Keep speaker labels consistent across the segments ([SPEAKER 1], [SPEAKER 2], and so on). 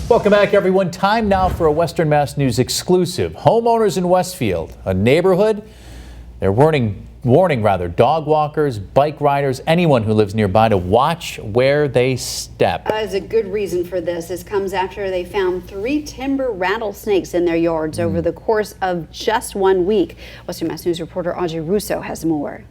[SPEAKER 1] Welcome back, everyone. Time now for a Western Mass News exclusive. Homeowners in Westfield, a neighborhood, they're warning dog walkers, bike riders, anyone who lives nearby to watch where they step.
[SPEAKER 2] There's a good reason for this. This comes after they found 3 timber rattlesnakes in their yards over the course of just 1 week. Western Mass News reporter Audrey Russo has more.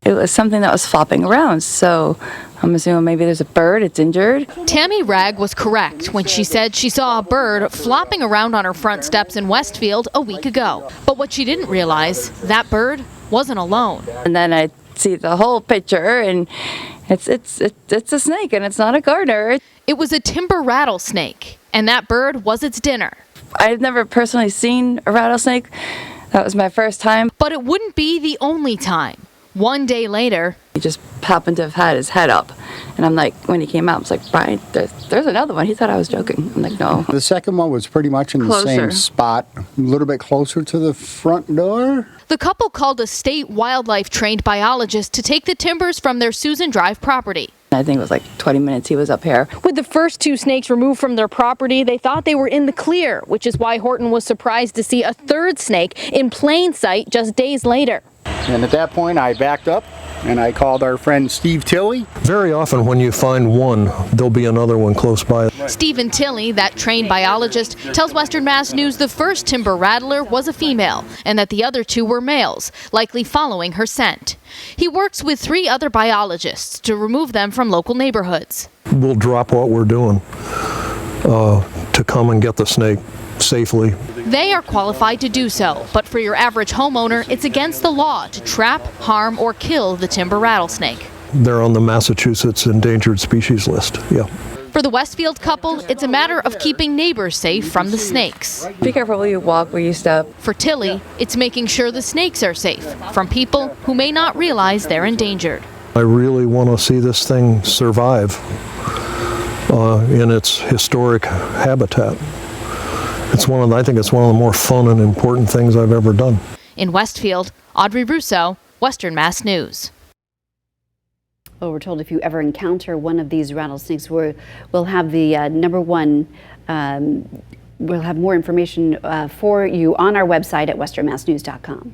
[SPEAKER 3] It was something that was flopping around, so I'm assuming maybe there's a bird, it's injured.
[SPEAKER 4] Tammy Ragg was correct when she said she saw a bird flopping around on her front steps in Westfield a week ago. But what she didn't realize, that bird wasn't alone.
[SPEAKER 3] And then I see the whole picture, and it's a snake, and it's not a garter.
[SPEAKER 4] It was a timber rattlesnake, and that bird was its dinner.
[SPEAKER 3] I've never personally seen a rattlesnake. That was my first time.
[SPEAKER 4] But it wouldn't be the only time. 1 day later,
[SPEAKER 3] He just happened to have had his head up. And I'm like, when he came out, I was like, Brian, there's another one. He thought I was joking. I'm like, no.
[SPEAKER 5] The second one was pretty much in the same spot, a little bit closer to the front door.
[SPEAKER 4] the couple called a state wildlife trained biologist to take the timbers from their Susan Drive property.
[SPEAKER 3] I think it was like 20 minutes he was up here.
[SPEAKER 4] With the first 2 snakes removed from their property, they thought they were in the clear, which is why Horton was surprised to see a 3rd snake in plain sight just days later.
[SPEAKER 5] And at that point, I backed up and I called our friend Steve Tilley.
[SPEAKER 6] Very often when you find one, there'll be another one close by.
[SPEAKER 4] Stephen Tilley, that trained biologist, tells Western Mass News the first timber rattler was a female and that the other 2 were males, likely following her scent. He works with 3 other biologists to remove them from local neighborhoods.
[SPEAKER 6] We'll drop what we're doing to come and get the snake safely.
[SPEAKER 4] They are qualified to do so, but for your average homeowner, it's against the law to trap, harm, or kill the timber rattlesnake.
[SPEAKER 6] They're on the Massachusetts endangered species list, yeah.
[SPEAKER 4] For the Westfield couple, it's a matter of keeping neighbors safe from the snakes.
[SPEAKER 3] Be careful where you walk, where you step.
[SPEAKER 4] For Tilley, it's making sure the snakes are safe from people who may not realize they're endangered.
[SPEAKER 6] I really want to see this thing survive in its historic habitat. I think it's one of the more fun and important things I've ever done.
[SPEAKER 4] In Westfield, Audrey Russo, Western Mass News.
[SPEAKER 2] Well, we're told if you ever encounter one of these rattlesnakes, we'll have the we'll have more information for you on our website at westernmassnews.com.